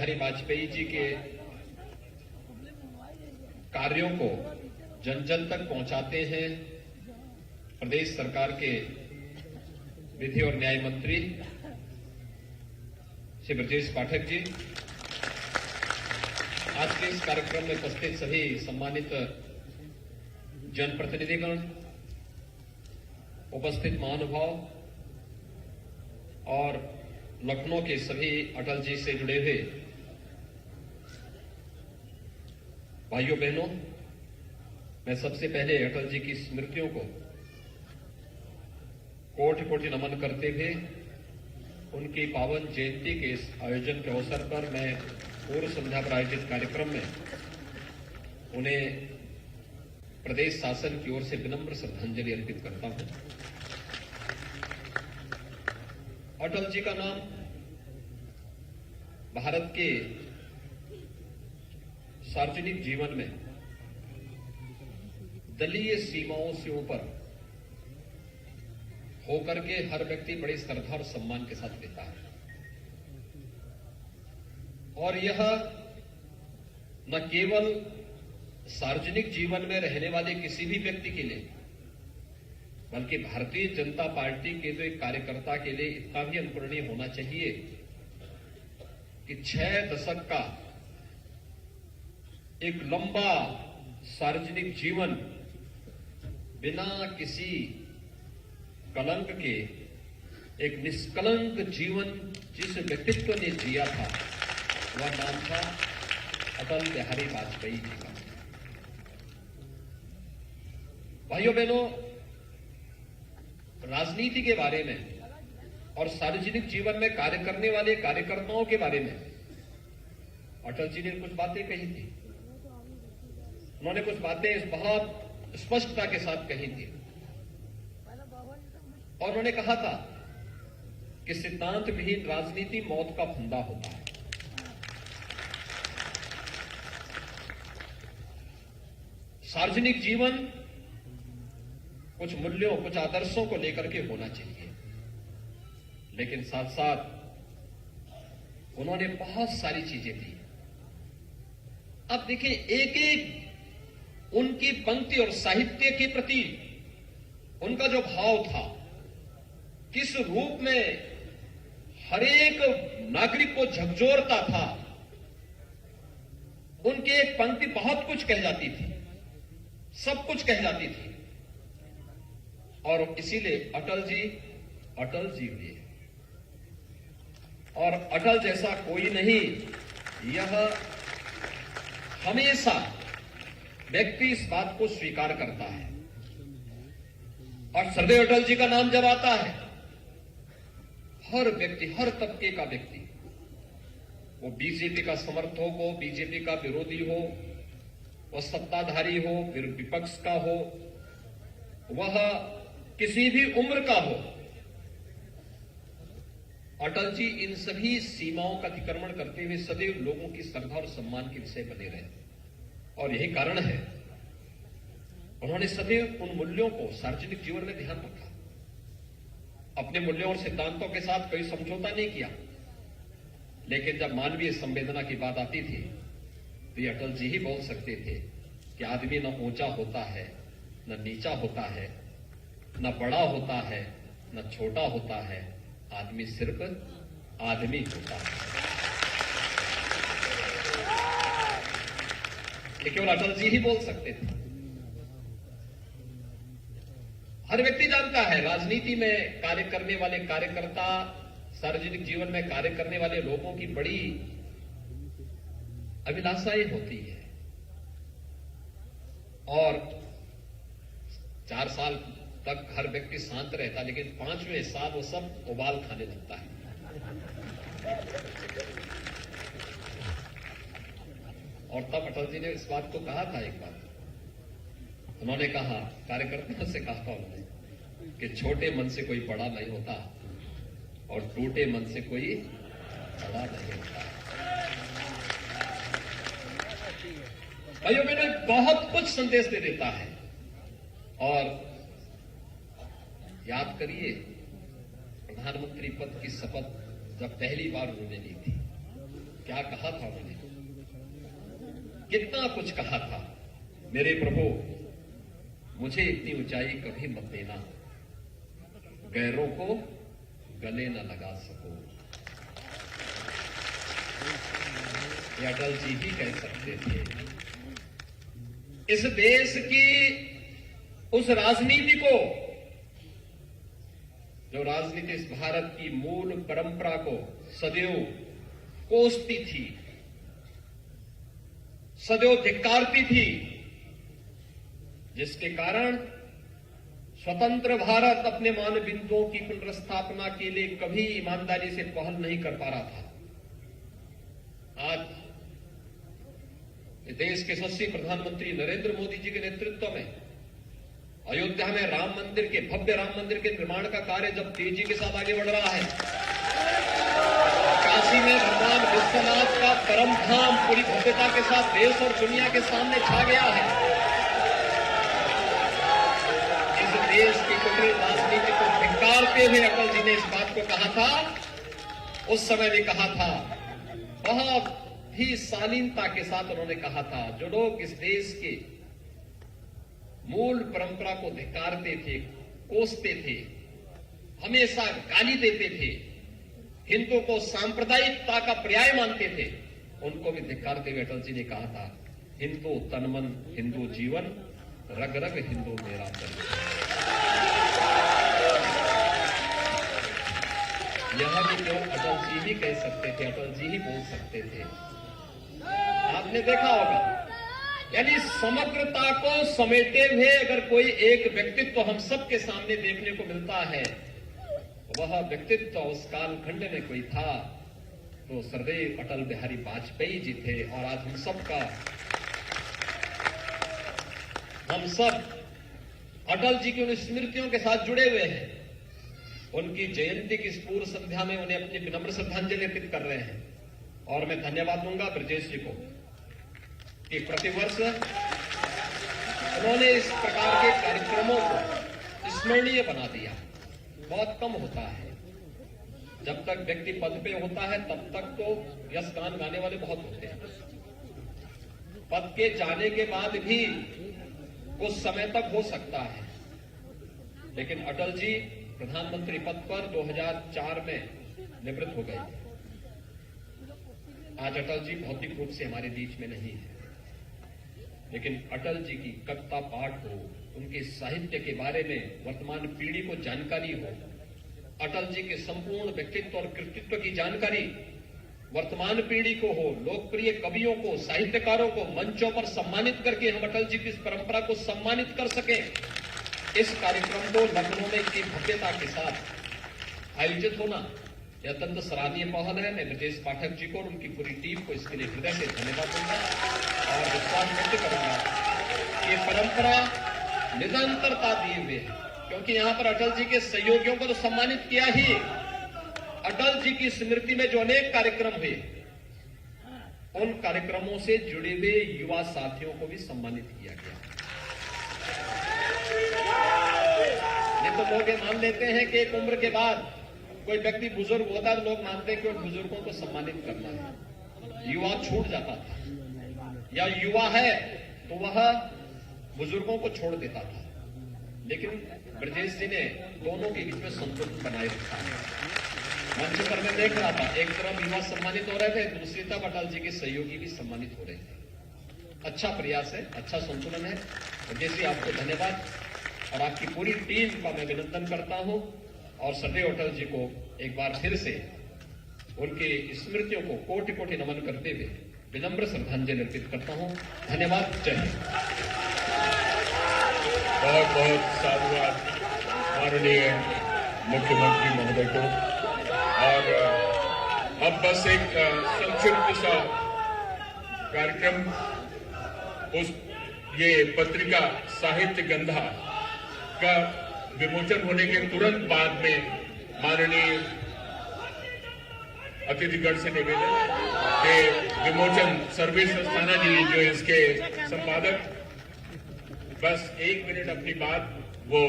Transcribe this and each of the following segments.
बिहारी वाजपेयी जी के कार्यों को जन जन तक पहुंचाते हैं प्रदेश सरकार के विधि और न्याय मंत्री श्री ब्रजेश पाठक जी। आज के इस कार्यक्रम में उपस्थित सभी सम्मानित जनप्रतिनिधिगण, उपस्थित महानुभाव और लखनऊ के सभी अटल जी से जुड़े हुए भाइयों बहनों, मैं सबसे पहले अटल जी की स्मृतियों को कोटि कोटि नमन करते हुए उनकी पावन जयंती के इस आयोजन के अवसर पर मैं पूर्व संध्या पर आयोजित कार्यक्रम में उन्हें प्रदेश शासन की ओर से विनम्र श्रद्धांजलि अर्पित करता हूं। अटल जी का नाम भारत के सार्वजनिक जीवन में दलीय सीमाओं से ऊपर होकर के हर व्यक्ति बड़ी श्रद्धा और सम्मान के साथ लेता है, और यह न केवल सार्वजनिक जीवन में रहने वाले किसी भी व्यक्ति के लिए, बल्कि भारतीय जनता पार्टी के जो एक कार्यकर्ता के लिए इतना भी अनुकरणीय होना चाहिए कि 6 दशक का एक लंबा सार्वजनिक जीवन बिना किसी कलंक के, एक निष्कलंक जीवन जिस व्यक्तित्व ने जिया था वह नाम था अटल बिहारी वाजपेयी जी का। भाइयों बहनों, राजनीति के बारे में और सार्वजनिक जीवन में कार्य करने वाले कार्यकर्ताओं के बारे में अटल जी ने कुछ बातें कही थी। उन्होंने कुछ बातें बहुत स्पष्टता के साथ कही थी और उन्होंने कहा था कि सिद्धांत विहीन राजनीति मौत का फंदा होता है। सार्वजनिक जीवन कुछ मूल्यों, कुछ आदर्शों को लेकर के होना चाहिए, लेकिन साथ साथ उन्होंने बहुत सारी चीजें दी। अब देखिए, एक एक उनकी पंक्ति और साहित्य के प्रति उनका जो भाव था, किस रूप में हर एक नागरिक को झकझोरता था, उनकी एक पंक्ति बहुत कुछ कह जाती थी, सब कुछ कह जाती थी। और इसीलिए अटल जी हुए, और अटल जैसा कोई नहीं, यह हमेशा व्यक्ति इस बात को स्वीकार करता है। और सदैव अटल जी का नाम जब आता है, हर व्यक्ति, हर तबके का व्यक्ति, वो बीजेपी का समर्थक हो, बीजेपी का विरोधी हो, वह सत्ताधारी हो, फिर विपक्ष का हो, वह किसी भी उम्र का हो, अटल जी इन सभी सीमाओं का अतिक्रमण करते हुए सदैव लोगों की श्रद्धा और सम्मान के विषय बने रहे। और यही कारण है उन्होंने सदैव उन मूल्यों को सार्वजनिक जीवन में ध्यान रखा, अपने मूल्यों और सिद्धांतों के साथ कोई समझौता नहीं किया। लेकिन जब मानवीय संवेदना की बात आती थी तो ये अटल जी ही बोल सकते थे कि आदमी न ऊंचा होता है, न नीचा होता है, न बड़ा होता है, न छोटा होता है, आदमी सिर्फ आदमी होता है। ये केवल अटल जी ही बोल सकते थे। हर व्यक्ति जानता है, राजनीति में कार्य करने वाले कार्यकर्ता, सार्वजनिक जीवन में कार्य करने वाले लोगों की बड़ी अभिलाषाएं होती है, और 4 साल तक हर व्यक्ति शांत रहता, लेकिन 5वें साल वो सब उबाल खाने लगता है। और तब अटल जी ने इस बात को कहा था, एक बात उन्होंने कहा, कार्यकर्ताओं से कहा था उन्होंने कि छोटे मन से कोई बड़ा नहीं होता और टूटे मन से कोई बड़ा नहीं होता। भाइयों बहनों, बहुत कुछ संदेश दे देता है। और याद करिए, प्रधानमंत्री पद की शपथ जब पहली बार उन्होंने ली थी, क्या कहा था उन्होंने, कितना कुछ कहा था। मेरे प्रभु, मुझे इतनी ऊंचाई कभी मत देना, गैरों को गले न लगा सको। ये अटल जी ही कह सकते थे। इस देश की उस राजनीति को, जो राजनीति इस भारत की मूल परंपरा को सदैव कोसती थी, सदैव धिक्कारती थी, जिसके कारण स्वतंत्र भारत अपने मानबिंदुओं की पुनर्स्थापना के लिए कभी ईमानदारी से पहल नहीं कर पा रहा था। आज देश के यशस्वी प्रधानमंत्री नरेंद्र मोदी जी के नेतृत्व में अयोध्या में राम मंदिर के, भव्य राम मंदिर के निर्माण का कार्य जब तेजी के साथ आगे बढ़ रहा है, काशी में भगवान विश्वनाथ का परम धाम पूरी भव्यता के साथ देश और दुनिया के सामने छा गया है। इस देश की कुटिल राजनीति को धिक्कारते हुए अटल जी ने इस बात को कहा था, उस समय भी कहा था, बहुत ही शालीनता के साथ उन्होंने कहा था, जो लोग इस देश के मूल परंपरा को धिक्कारते थे, कोसते थे, हमेशा गाली देते थे, हिंदू को सांप्रदायिकता का पर्याय मानते थे, उनको भी धिक्कारते हुए अटल जी ने कहा था, हिंदू तन मन हिंदू जीवन, रग रग हिंदू मेरा परिचय। यह भी जो अटल जी ही कह सकते थे, अटल जी ही बोल सकते थे। आपने देखा होगा, यानी समग्रता को समेटे हुए अगर कोई एक व्यक्तित्व हम सबके सामने देखने को मिलता है, वह व्यक्तित्व उस कालखंड में कोई था तो सर्वदेव अटल बिहारी वाजपेयी जी थे। और आज हम सब अटल जी की उन स्मृतियों के साथ जुड़े हुए हैं। उनकी जयंती की इस पूर्व संध्या में उन्हें अपनी विनम्र श्रद्धांजलि अर्पित कर रहे हैं। और मैं धन्यवाद दूंगा ब्रजेश जी को कि प्रतिवर्ष उन्होंने इस प्रकार के कार्यक्रमों को स्मरणीय बना दिया। बहुत कम होता है, जब तक व्यक्ति पद पे होता है तब तक तो यश गान गाने वाले बहुत होते हैं, पद के जाने के बाद भी कुछ समय तक हो सकता है। लेकिन अटल जी प्रधानमंत्री पद पर 2004 में निवृत्त हो गए। आज अटल जी भौतिक रूप से हमारे बीच में नहीं है, लेकिन अटल जी की कविता पाठ हो, उनके साहित्य के बारे में वर्तमान पीढ़ी को जानकारी हो, अटल जी के संपूर्ण व्यक्तित्व और कृतित्व की जानकारी वर्तमान पीढ़ी को हो, लोकप्रिय कवियों को, साहित्यकारों को मंचों पर सम्मानित करके हम अटल जी की इस परंपरा को सम्मानित कर सकें। इस कार्यक्रम को लखनऊ में की भव्यता के साथ आयोजित होना यह अत्यंत सराहनीय पहल है। मैं ब्रजेश पाठक जी को और उनकी पूरी टीम को इसके लिए हृदय से धन्यवाद दूंगा और विश्वास व्यक्त करूंगा कि परंपरा निरंतरता दिए हुए है, क्योंकि यहां पर अटल जी के सहयोगियों को तो सम्मानित किया ही, अटल जी की स्मृति में जो अनेक कार्यक्रम हुए, उन कार्यक्रमों से जुड़े हुए युवा साथियों को भी सम्मानित किया गया। नहीं तो लोग ये मान लेते हैं कि एक उम्र के बाद कोई व्यक्ति बुजुर्ग होता है तो लोग मानते हैं कि उन बुजुर्गों को सम्मानित करना है। युवा छूट जाता था, या युवा है तो वह बुजुर्गों को छोड़ देता था। लेकिन ब्रजेश जी ने दोनों के बीच में संतुलन बनाए रखा है। मंच पर मैं देख रहा था, एक तरफ युवा सम्मानित हो रहे थे, दूसरी तरफ अटल जी के सहयोगी भी सम्मानित हो रहे थे। अच्छा प्रयास है, अच्छा संतुलन है। ब्रजेश जी आपको धन्यवाद और आपकी पूरी टीम का मैं अभिनंदन करता हूं और सदैव अटल जी को एक बार फिर से उनकी स्मृतियों को कोटि कोटि नमन करते हुए विनम्र श्रद्धांजलि अर्पित करता हूं। धन्यवाद। जय हिंद। बहुत बहुत साधुवाद माननीय मुख्यमंत्री महोदय को। और अब बस एक संक्षिप्त सा कार्यक्रम, उस ये पत्रिका साहित्य गंधा का विमोचन होने के तुरंत बाद में माननीय अतिथिगण से निवेदन कि विमोचन सर्वेश अस्थाना जी जो इसके संपादक, बस 1 मिनट अपनी बात वो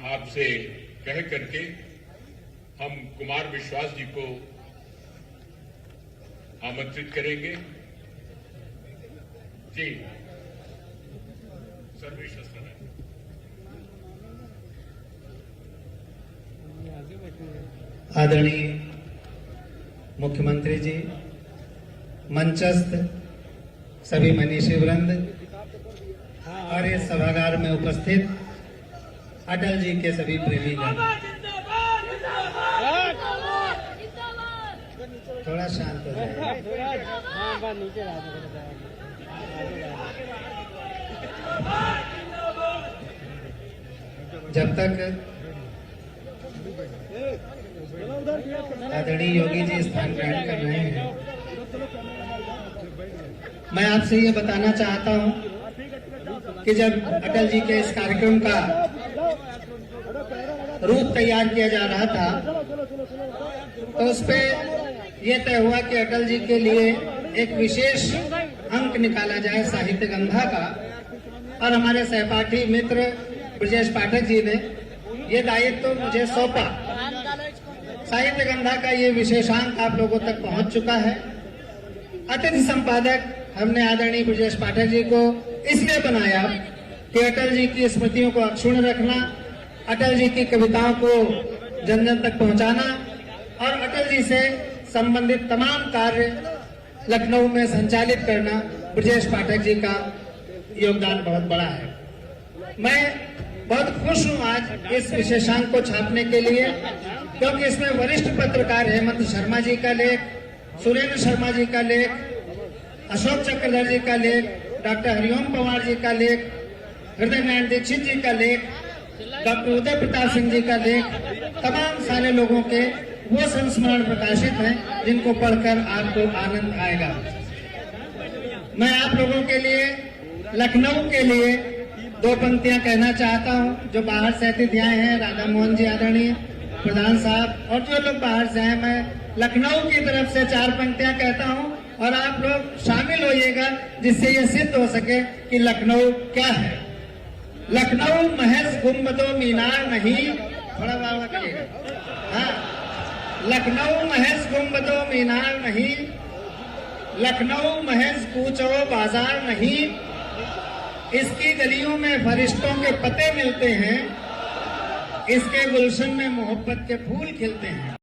आपसे कह करके हम कुमार विश्वास जी को आमंत्रित करेंगे। जी, सर्वेश अस्थाना। आदरणीय मुख्यमंत्री जी, मंचस्थ सभी मनीषी वृंद और इस सभागार में उपस्थित अटल जी के सभी प्रेमीगण, थोड़ा शांत हो जाइए। जब तक आदरणीय योगी जी स्थान ग्रहण कर रहे हैं, मैं आपसे ये बताना चाहता हूं कि जब अटल जी के इस कार्यक्रम का रूप तैयार किया जा रहा था तो उस पे ये तय हुआ कि अटल जी के लिए एक विशेष अंक निकाला जाए साहित्य गंधा का, और हमारे सहपाठी मित्र ब्रजेश पाठक जी ने ये दायित्व तो मुझे सौंपा। साहित्य गंधा का ये विशेषांक आप लोगों तक पहुंच चुका है। अतिथि संपादक हमने आदरणीय ब्रजेश पाठक जी को इसलिए बनाया कि अटल जी की स्मृतियों को अक्षुण्ण रखना, अटल जी की कविताओं को जन जन तक पहुंचाना और अटल जी से संबंधित तमाम कार्य लखनऊ में संचालित करना ब्रजेश पाठक जी का योगदान बहुत बड़ा है। मैं बहुत खुश हूं आज इस विशेषांक को छापने के लिए, क्योंकि इसमें वरिष्ठ पत्रकार हेमंत शर्मा जी का लेख, सुरेंद्र शर्मा जी का लेख, अशोक चक्रधर जी का लेख, डॉक्टर हरिओम पवार जी का लेख, हृदय नारायण दीक्षित जी का लेख, डॉक्टर उदय प्रताप सिंह जी का लेख, तमाम सारे लोगों के वो संस्मरण प्रकाशित हैं जिनको पढ़कर आपको आनंद आएगा। मैं आप लोगों के लिए लखनऊ के लिए दो पंक्तियां कहना चाहता हूं। जो बाहर से अतिथि आए हैं, राधा मोहन जी आदरणीय प्रधान साहब और जो लोग बाहर से हैं, मैं लखनऊ की तरफ से 4 पंक्तियां कहता हूं और आप लोग शामिल होइएगा, जिससे ये सिद्ध हो सके कि लखनऊ क्या है। लखनऊ महज गुंबदो मीनार नहीं, थोड़ा बाबा करिएगा। हाँ, लखनऊ महज गुंबदो मीनार नहीं, लखनऊ महज कूचो बाजार नहीं, इसकी गलियों में फरिश्तों के पते मिलते हैं, इसके गुलशन में मोहब्बत के फूल खिलते हैं।